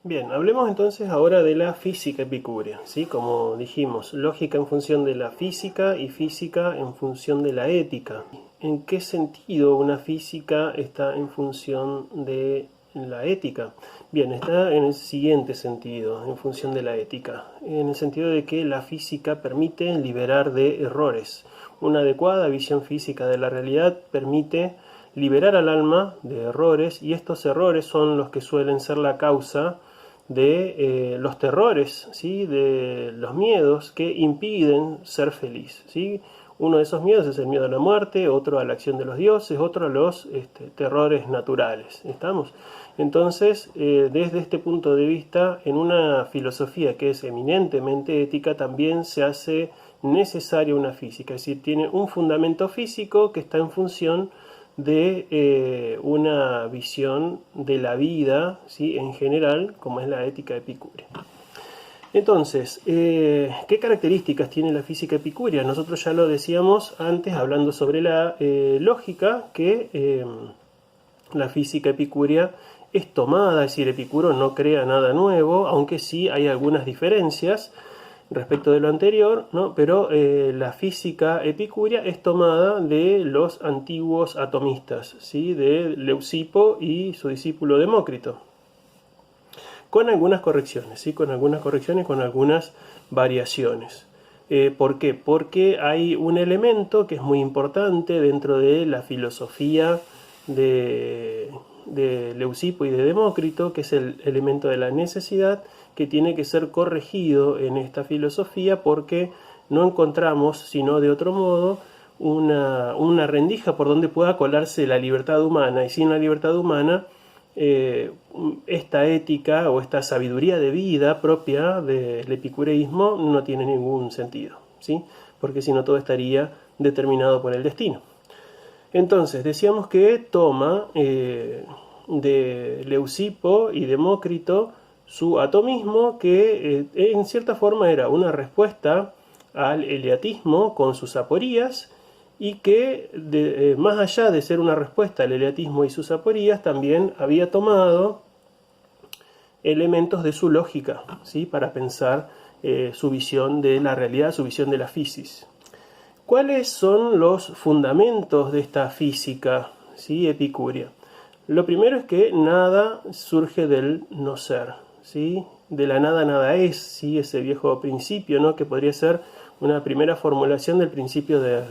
Bien, hablemos entonces ahora de la física epicúrea, ¿sí? Como dijimos, lógica en función de la física y física en función de la ética. ¿En qué sentido una física está en función de la ética? Bien, está en el siguiente sentido, en función de la ética, en el sentido de que la física permite liberar de errores. Una adecuada visión física de la realidad permite liberar al alma de errores, y estos errores son los que suelen ser la causa de los terrores, ¿sí? De los miedos que impiden ser feliz, ¿sí? Uno de esos miedos es el miedo a la muerte, otro a la acción de los dioses, otro a los terrores naturales. ¿Estamos? Entonces, desde este punto de vista, en una filosofía que es eminentemente ética, también se hace necesaria una física, es decir, tiene un fundamento físico que está en función de una visión de la vida, ¿sí? En general, como es la ética epicúrea. Entonces, ¿qué características tiene la física epicúrea? Nosotros ya lo decíamos antes, hablando sobre la lógica, que la física epicúrea es tomada, es decir, Epicuro no crea nada nuevo, aunque sí hay algunas diferencias respecto de lo anterior, ¿no? Pero la física epicúrea es tomada de los antiguos atomistas, ¿sí? De Leucipo y su discípulo Demócrito, con algunas correcciones, ¿sí? Con algunas correcciones, con algunas variaciones. ¿Por qué? Porque hay un elemento que es muy importante dentro de la filosofía de Leucipo y de Demócrito, que es el elemento de la necesidad, que tiene que ser corregido en esta filosofía porque no encontramos, sino de otro modo, una rendija por donde pueda colarse la libertad humana, y sin la libertad humana esta ética o esta sabiduría de vida propia del epicureísmo no tiene ningún sentido, ¿sí? Porque si no todo estaría determinado por el destino. Entonces, decíamos que toma de Leucipo y Demócrito su atomismo, que en cierta forma era una respuesta al eleatismo con sus aporías, y que más allá de ser una respuesta al eleatismo y sus aporías, también había tomado elementos de su lógica, ¿sí? Para pensar su visión de la realidad, su visión de la física. ¿Cuáles son los fundamentos de esta física, ¿sí? Epicúrea? Lo primero es que nada surge del no ser, ¿sí? De la nada nada es, ¿sí? Ese viejo principio, ¿no? Que podría ser una primera formulación del principio de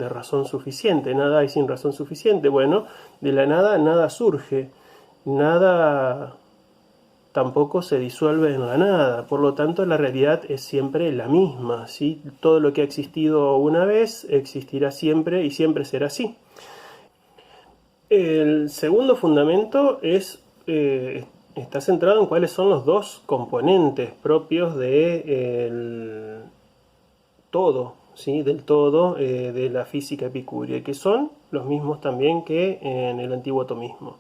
razón suficiente. Nada hay sin razón suficiente. Bueno, de la nada nada surge, nada tampoco se disuelve en la nada, por lo tanto la realidad es siempre la misma, ¿sí? Todo lo que ha existido una vez existirá siempre y siempre será así. El segundo fundamento está centrado en cuáles son los dos componentes propios del todo, ¿sí? Del todo de la física epicúrea, que son los mismos también que en el antiguo atomismo,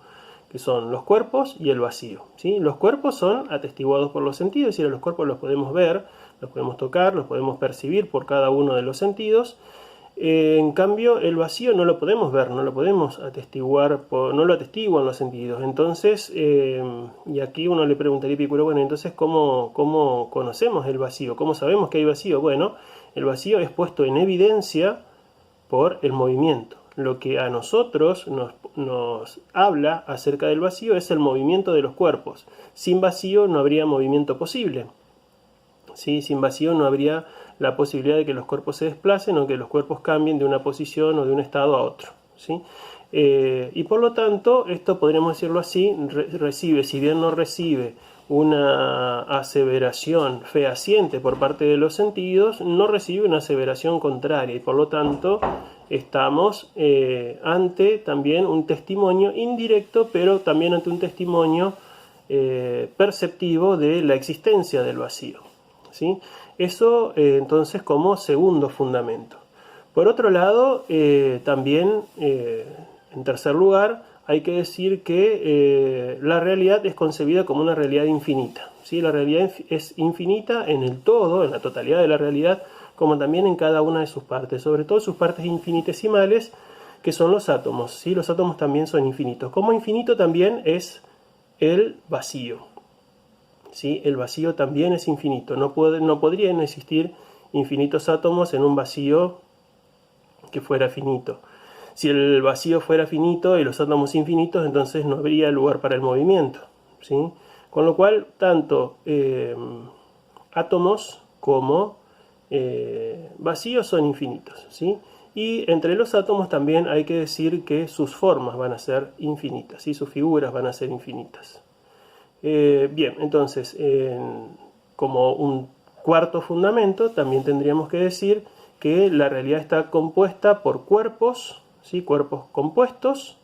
que son los cuerpos y el vacío, ¿sí? Los cuerpos son atestiguados por los sentidos, es decir, los cuerpos los podemos ver, los podemos tocar, los podemos percibir por cada uno de los sentidos. En cambio, el vacío no lo podemos ver, no lo podemos atestiguar, no lo atestiguan los sentidos. Entonces, y aquí uno le preguntaría a Epicuro, bueno, entonces, ¿cómo conocemos el vacío? ¿Cómo sabemos que hay vacío? Bueno, el vacío es puesto en evidencia por el movimiento. Lo que a nosotros nos habla acerca del vacío es el movimiento de los cuerpos. Sin vacío no habría movimiento posible, ¿sí? Sin vacío no habría la posibilidad de que los cuerpos se desplacen o que los cuerpos cambien de una posición o de un estado a otro, ¿sí? Y por lo tanto, esto podríamos decirlo así, recibe, si bien no recibe una aseveración fehaciente por parte de los sentidos, no recibe una aseveración contraria, y por lo tanto estamos ante también un testimonio indirecto, pero también ante un testimonio perceptivo de la existencia del vacío, ¿sí? Eso entonces como segundo fundamento. Por otro lado, también en tercer lugar, hay que decir que la realidad es concebida como una realidad infinita, ¿sí? La realidad es infinita en el todo, en la totalidad de la realidad, como también en cada una de sus partes, sobre todo sus partes infinitesimales, que son los átomos, ¿sí? Los átomos también son infinitos. Como infinito también es el vacío, ¿sí? El vacío también es infinito. No podrían existir infinitos átomos en un vacío que fuera finito. Si el vacío fuera finito y los átomos infinitos, entonces no habría lugar para el movimiento, ¿sí? Con lo cual, tanto átomos como vacíos son infinitos, ¿sí? Y entre los átomos también hay que decir que sus formas van a ser infinitas, ¿sí? Sus figuras van a ser infinitas. Bien, entonces, como un cuarto fundamento, también tendríamos que decir que la realidad está compuesta por cuerpos, ¿sí? Cuerpos compuestos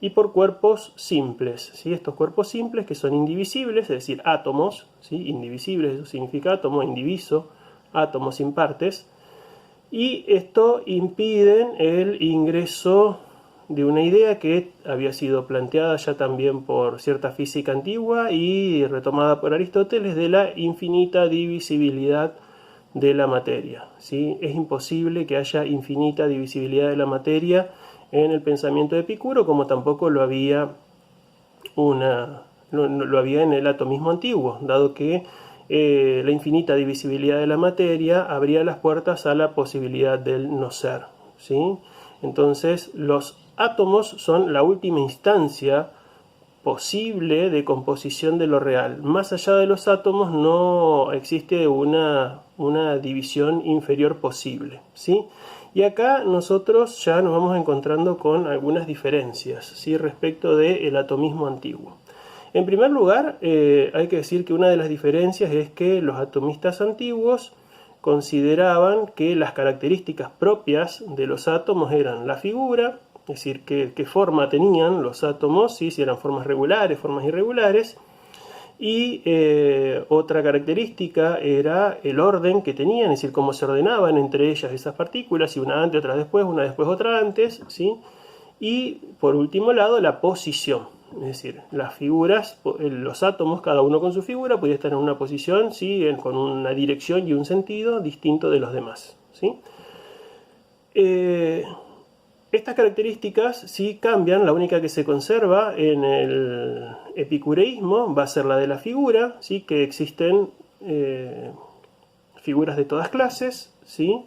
y por cuerpos simples, ¿sí? Estos cuerpos simples que son indivisibles, es decir, átomos, ¿sí? Indivisibles, eso significa átomo, indiviso, átomos sin partes, y esto impide el ingreso de una idea que había sido planteada ya también por cierta física antigua y retomada por Aristóteles, de la infinita divisibilidad de la materia, ¿sí? Es imposible que haya infinita divisibilidad de la materia en el pensamiento de Epicuro, como tampoco lo había lo había en el atomismo antiguo, dado que la infinita divisibilidad de la materia abría las puertas a la posibilidad del no ser, ¿sí? Entonces, los átomos son la última instancia posible de composición de lo real. Más allá de los átomos no existe una división inferior posible, ¿sí? Y acá nosotros ya nos vamos encontrando con algunas diferencias, ¿sí? Respecto del atomismo antiguo. En primer lugar, hay que decir que una de las diferencias es que los atomistas antiguos consideraban que las características propias de los átomos eran la figura, es decir, qué forma tenían los átomos, ¿sí? Si eran formas regulares, formas irregulares, y otra característica era el orden que tenían, es decir, cómo se ordenaban entre ellas esas partículas, si una antes, otra después, una después, otra antes, ¿sí? Y por último lado, la posición, es decir, las figuras, los átomos, cada uno con su figura, podía estar en una posición, ¿sí? Con una dirección y un sentido distinto de los demás, ¿sí? Estas características sí cambian, la única que se conserva en el epicureísmo va a ser la de la figura, ¿sí? Que existen figuras de todas clases, ¿sí?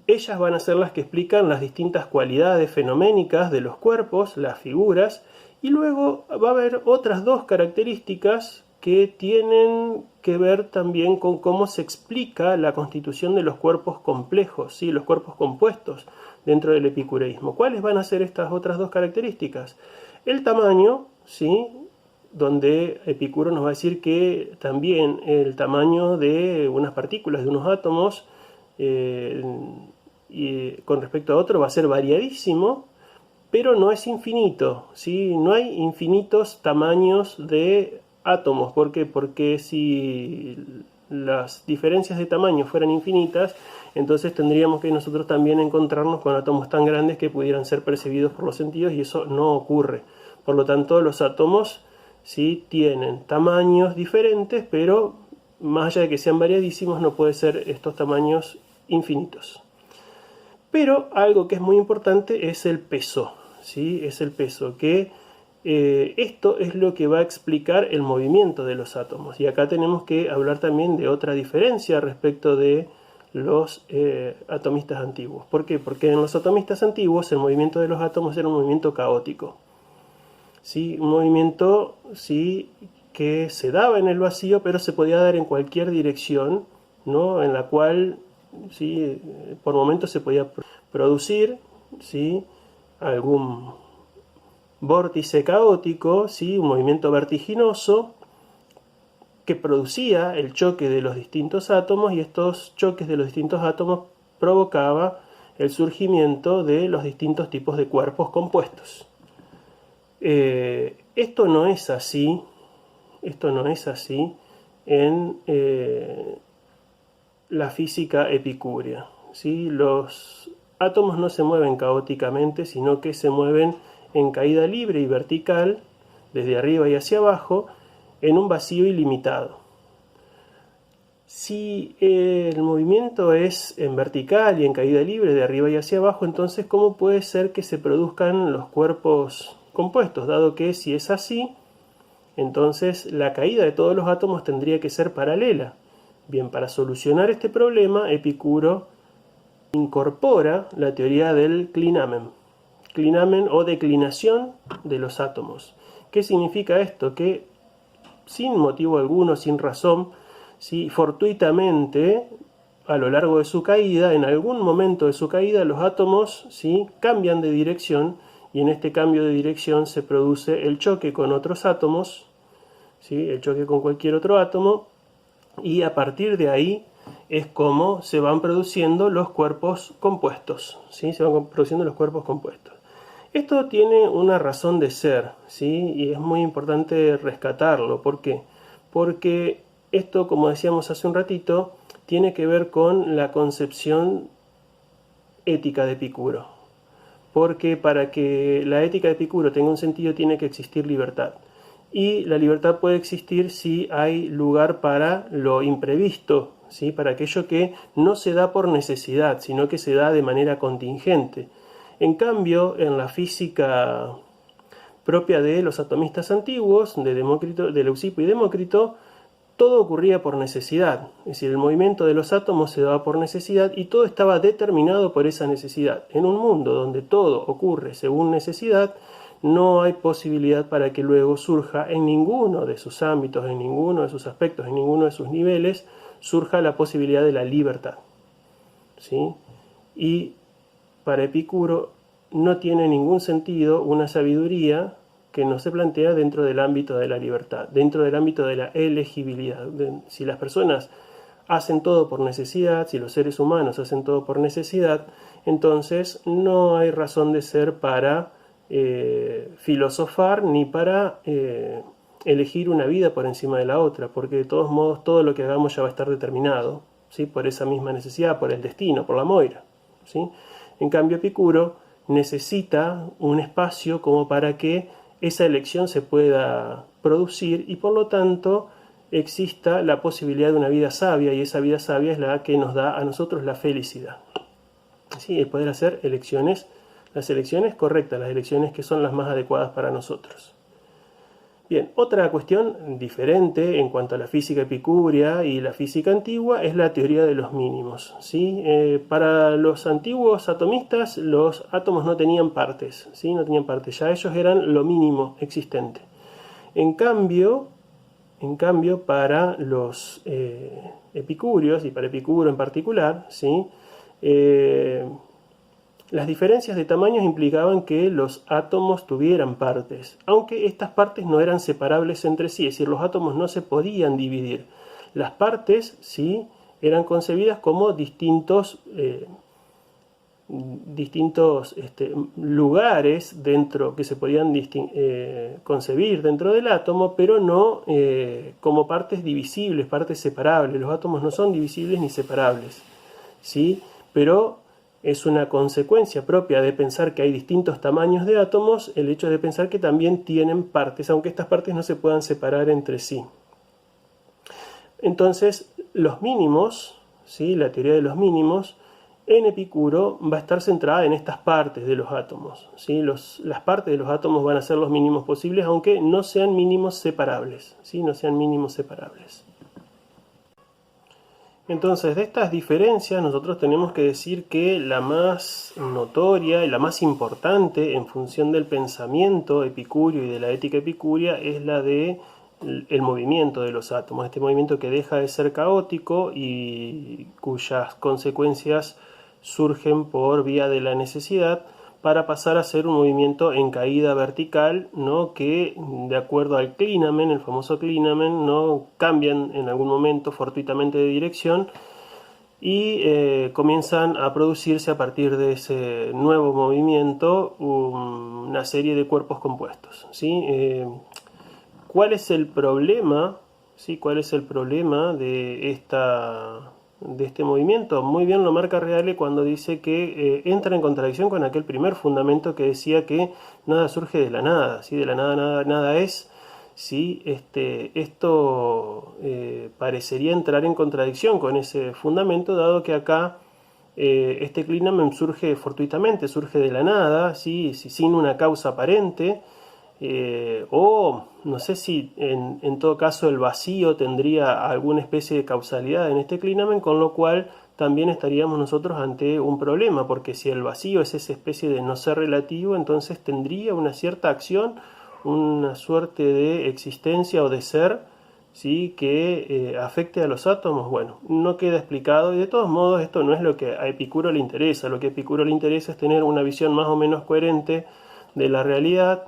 Ellas van a ser las que explican las distintas cualidades fenoménicas de los cuerpos, las figuras, y luego va a haber otras dos características que tienen que ver también con cómo se explica la constitución de los cuerpos complejos, ¿sí? Los cuerpos compuestos dentro del epicureísmo. ¿Cuáles van a ser estas otras dos características? El tamaño, ¿sí? Donde Epicuro nos va a decir que también el tamaño de unas partículas, de unos átomos, y con respecto a otro va a ser variadísimo, pero no es infinito, ¿sí? No hay infinitos tamaños de átomos. ¿Por qué? Porque si las diferencias de tamaño fueran infinitas, entonces tendríamos que nosotros también encontrarnos con átomos tan grandes que pudieran ser percibidos por los sentidos, y eso no ocurre. Por lo tanto, los átomos sí tienen tamaños diferentes, pero más allá de que sean variadísimos, no pueden ser estos tamaños infinitos. Pero algo que es muy importante es el peso, ¿sí? Es el peso, que esto es lo que va a explicar el movimiento de los átomos. Y acá tenemos que hablar también de otra diferencia respecto de los atomistas antiguos. ¿Por qué? Porque en los atomistas antiguos el movimiento de los átomos era un movimiento caótico, ¿sí? Un movimiento, sí, que se daba en el vacío, pero se podía dar en cualquier dirección, ¿no? En la cual, ¿sí? Por momentos se podía producir, ¿sí? Algún vórtice caótico, ¿sí? Un movimiento vertiginoso que producía el choque de los distintos átomos, y estos choques de los distintos átomos provocaba el surgimiento de los distintos tipos de cuerpos compuestos. Esto no es así en la física epicúrea, ¿sí? Los átomos no se mueven caóticamente, sino que se mueven en caída libre y vertical, desde arriba y hacia abajo, en un vacío ilimitado. Si el movimiento es en vertical y en caída libre, de arriba y hacia abajo, entonces ¿cómo puede ser que se produzcan los cuerpos compuestos? Dado que si es así, Entonces la caída de todos los átomos tendría que ser paralela. Bien, para solucionar este problema, Epicuro incorpora la teoría del clinamen o declinación de los átomos. ¿Qué significa esto? Que sin motivo alguno, sin razón, ¿sí?, fortuitamente, a lo largo de su caída, en algún momento de su caída, los átomos, ¿sí?, cambian de dirección, y en este cambio de dirección se produce el choque con otros átomos, ¿sí?, el choque con cualquier otro átomo, y a partir de ahí es como se van produciendo los cuerpos compuestos, ¿sí? Se van produciendo los cuerpos compuestos. Esto tiene una razón de ser, ¿sí? Y es muy importante rescatarlo. ¿Por qué? Porque esto, como decíamos hace un ratito, tiene que ver con la concepción ética de Epicuro. Porque para que la ética de Epicuro tenga un sentido tiene que existir libertad. Y la libertad puede existir si hay lugar para lo imprevisto, ¿sí?, para aquello que no se da por necesidad, sino que se da de manera contingente. En cambio, en la física propia de los atomistas antiguos, de Leucipo y Demócrito, todo ocurría por necesidad. Es decir, el movimiento de los átomos se daba por necesidad y todo estaba determinado por esa necesidad. En un mundo donde todo ocurre según necesidad, no hay posibilidad para que luego surja en ninguno de sus ámbitos, en ninguno de sus aspectos, en ninguno de sus niveles, surja la posibilidad de la libertad, ¿sí? Y para Epicuro no tiene ningún sentido una sabiduría que no se plantea dentro del ámbito de la libertad, dentro del ámbito de la elegibilidad. Si las personas hacen todo por necesidad, si los seres humanos hacen todo por necesidad, entonces no hay razón de ser para filosofar ni para elegir una vida por encima de la otra, porque de todos modos todo lo que hagamos ya va a estar determinado, ¿sí?, por esa misma necesidad, por el destino, por la moira, ¿sí? En cambio, Epicuro necesita un espacio como para que esa elección se pueda producir y por lo tanto exista la posibilidad de una vida sabia, y esa vida sabia es la que nos da a nosotros la felicidad, ¿sí?, el poder hacer elecciones, las elecciones correctas, las elecciones que son las más adecuadas para nosotros. Bien, otra cuestión diferente en cuanto a la física epicúrea y la física antigua es la teoría de los mínimos, ¿sí? Para los antiguos atomistas los átomos no tenían partes, ¿sí? No tenían partes, ya ellos eran lo mínimo existente. En cambio para los epicúreos, y para Epicuro en particular, ¿sí?, las diferencias de tamaños implicaban que los átomos tuvieran partes, aunque estas partes no eran separables entre sí, es decir, los átomos no se podían dividir. Las partes, sí, eran concebidas como distintos lugares dentro que se podían concebir dentro del átomo, pero no como partes divisibles, partes separables. Los átomos no son divisibles ni separables, ¿sí? Pero es una consecuencia propia de pensar que hay distintos tamaños de átomos el hecho de pensar que también tienen partes, aunque estas partes no se puedan separar entre sí. Entonces, los mínimos, ¿sí?, la teoría de los mínimos, en Epicuro va a estar centrada en estas partes de los átomos, ¿sí? Las partes de los átomos van a ser los mínimos posibles, aunque no sean mínimos separables, ¿sí?, no sean mínimos separables. Entonces, de estas diferencias nosotros tenemos que decir que la más notoria y la más importante en función del pensamiento epicúreo y de la ética epicúrea es la de el movimiento de los átomos, este movimiento que deja de ser caótico y cuyas consecuencias surgen por vía de la necesidad, para pasar a ser un movimiento en caída vertical, ¿no?, que de acuerdo al clinamen, el famoso clinamen, ¿no?, cambian en algún momento fortuitamente de dirección y comienzan a producirse a partir de ese nuevo movimiento una serie de cuerpos compuestos, ¿sí? ¿Cuál es el problema? ¿Sí? ¿Cuál es el problema de este movimiento? Muy bien lo marca Reale cuando dice que entra en contradicción con aquel primer fundamento que decía que nada surge de la nada, ¿sí? De la nada nada es, ¿sí? Esto parecería entrar en contradicción con ese fundamento, dado que acá este clinamen surge fortuitamente, surge de la nada, ¿sí?, sin una causa aparente. O no sé si en todo caso el vacío tendría alguna especie de causalidad en este clinamen, con lo cual también estaríamos nosotros ante un problema, porque si el vacío es esa especie de no ser relativo, entonces tendría una cierta acción, una suerte de existencia o de ser, ¿sí? Que afecte a los átomos. Bueno, no queda explicado, y de todos modos esto no es lo que a Epicuro le interesa. Lo que a Epicuro le interesa es tener una visión más o menos coherente de la realidad,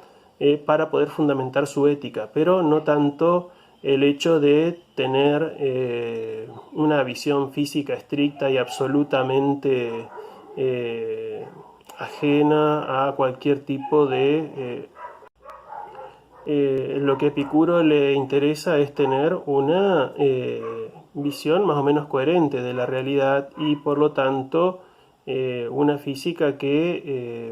para poder fundamentar su ética, pero no tanto el hecho de tener una visión física estricta y absolutamente ajena a cualquier tipo de... lo que a Epicuro le interesa es tener una visión más o menos coherente de la realidad, y por lo tanto una física que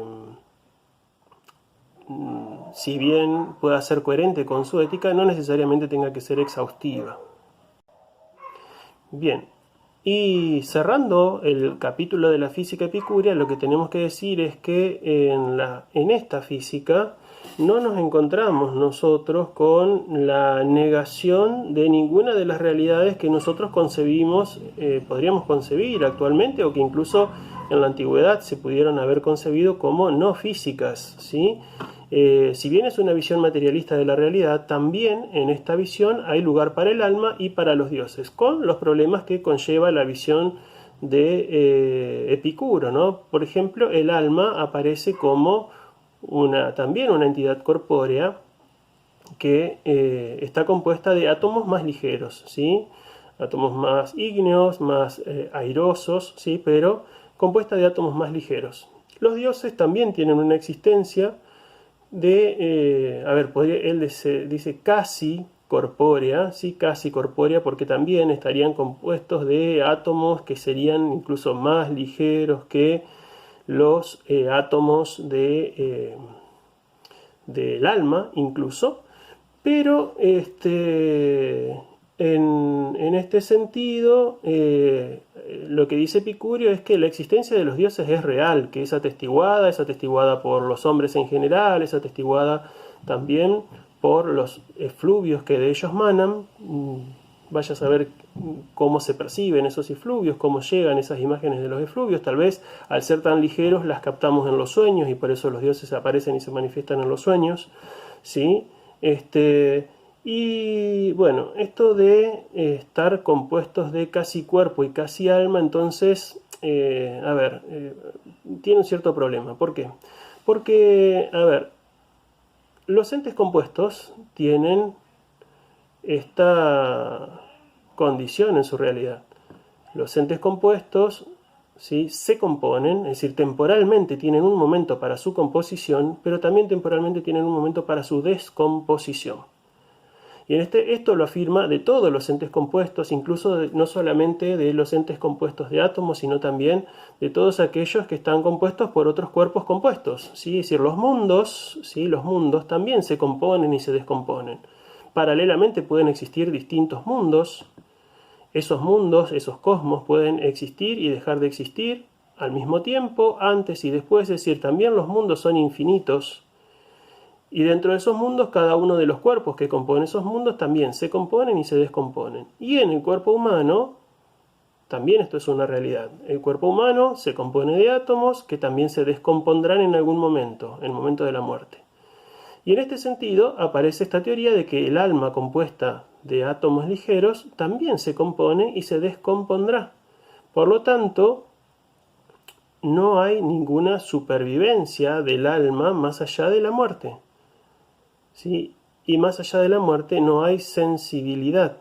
si bien pueda ser coherente con su ética, no necesariamente tenga que ser exhaustiva. Bien, y cerrando el capítulo de la física epicúrea, lo que tenemos que decir es que en esta física no nos encontramos nosotros con la negación de ninguna de las realidades que nosotros concebimos, podríamos concebir actualmente, o que incluso en la antigüedad se pudieron haber concebido como no físicas, ¿sí? Si bien es una visión materialista de la realidad, también en esta visión hay lugar para el alma y para los dioses, con los problemas que conlleva la visión de Epicuro, ¿no? Por ejemplo, el alma aparece como también una entidad corpórea que está compuesta de átomos más ligeros, ¿sí? Átomos más ígneos, más airosos, ¿sí? Pero compuesta de átomos más ligeros. Los dioses también tienen una existencia él dice casi corpórea, ¿sí? Casi corpórea, porque también estarían compuestos de átomos que serían incluso más ligeros que los átomos del alma, incluso. Pero en este sentido, lo que dice Epicurio es que la existencia de los dioses es real, que es atestiguada por los hombres en general, es atestiguada también por los efluvios que de ellos manan. Vaya a saber cómo se perciben esos efluvios, cómo llegan esas imágenes de los efluvios. Tal vez al ser tan ligeros las captamos en los sueños, y por eso los dioses aparecen y se manifiestan en los sueños, ¿sí? Y bueno, esto de estar compuestos de casi cuerpo y casi alma, entonces, tiene un cierto problema. ¿Por qué? Porque, los entes compuestos tienen esta condición en su realidad. Los entes compuestos, ¿sí? Se componen, es decir, temporalmente tienen un momento para su composición, pero también temporalmente tienen un momento para su descomposición. Y esto lo afirma de todos los entes compuestos, incluso no solamente de los entes compuestos de átomos, sino también de todos aquellos que están compuestos por otros cuerpos compuestos, ¿sí? Es decir, los mundos, ¿sí? Los mundos también se componen y se descomponen. Paralelamente pueden existir distintos mundos. Esos cosmos pueden existir y dejar de existir al mismo tiempo, antes y después. Es decir, también los mundos son infinitos. Y dentro de esos mundos, cada uno de los cuerpos que componen esos mundos también se componen y se descomponen. Y en el cuerpo humano, también esto es una realidad. El cuerpo humano se compone de átomos que también se descompondrán en algún momento, en el momento de la muerte. Y en este sentido aparece esta teoría de que el alma compuesta de átomos ligeros también se compone y se descompondrá. Por lo tanto, no hay ninguna supervivencia del alma más allá de la muerte, ¿sí? Y más allá de la muerte no hay sensibilidad,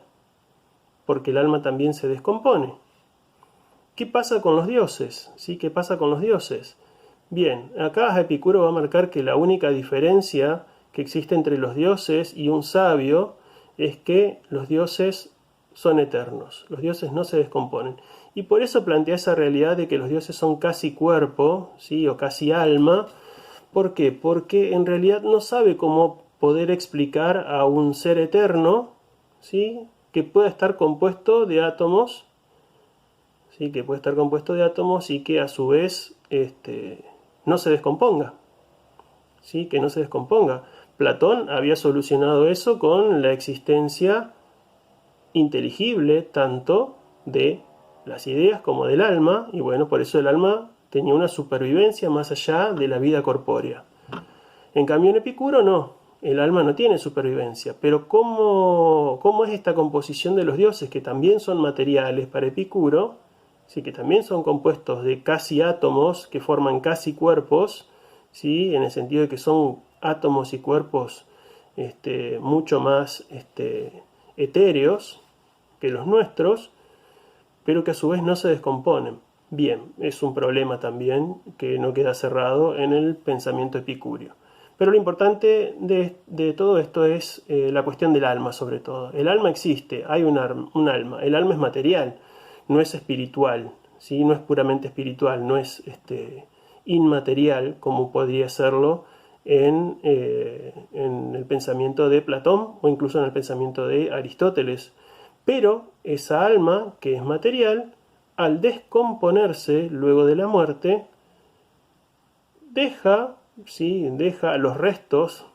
porque el alma también se descompone. ¿Qué pasa con los dioses? ¿Sí? ¿Qué pasa con los dioses? Bien, acá Epicuro va a marcar que la única diferencia que existe entre los dioses y un sabio es que los dioses son eternos, los dioses no se descomponen. Y por eso plantea esa realidad de que los dioses son casi cuerpo, ¿sí? O casi alma. ¿Por qué? Porque en realidad no sabe cómo poder explicar a un ser eterno, ¿sí? Que pueda estar compuesto de átomos, ¿sí? Que puede estar compuesto de átomos y que a su vez no se descomponga, ¿sí? Que no se descomponga. Platón había solucionado eso con la existencia inteligible tanto de las ideas como del alma, y bueno, por eso el alma tenía una supervivencia más allá de la vida corpórea. En cambio en Epicuro no, el alma no tiene supervivencia, pero ¿cómo es esta composición de los dioses que también son materiales para Epicuro? Sí, que también son compuestos de casi átomos que forman casi cuerpos, ¿sí? En el sentido de que son átomos y cuerpos mucho más etéreos que los nuestros, pero que a su vez no se descomponen. Bien, es un problema también que no queda cerrado en el pensamiento epicúreo. Pero lo importante de todo esto es la cuestión del alma, sobre todo. El alma existe, hay un alma. El alma es material, no es espiritual, ¿sí? No es puramente espiritual, no es inmaterial como podría serlo en el pensamiento de Platón o incluso en el pensamiento de Aristóteles. Pero esa alma, que es material, al descomponerse luego de la muerte, deja los restos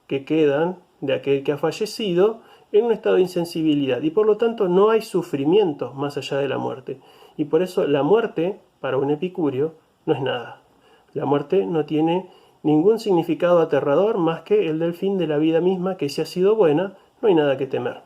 que quedan de aquel que ha fallecido en un estado de insensibilidad y por lo tanto no hay sufrimiento más allá de la muerte. Y por eso la muerte, para un epicúreo, no es nada. La muerte no tiene ningún significado aterrador más que el del fin de la vida misma, que si ha sido buena, no hay nada que temer.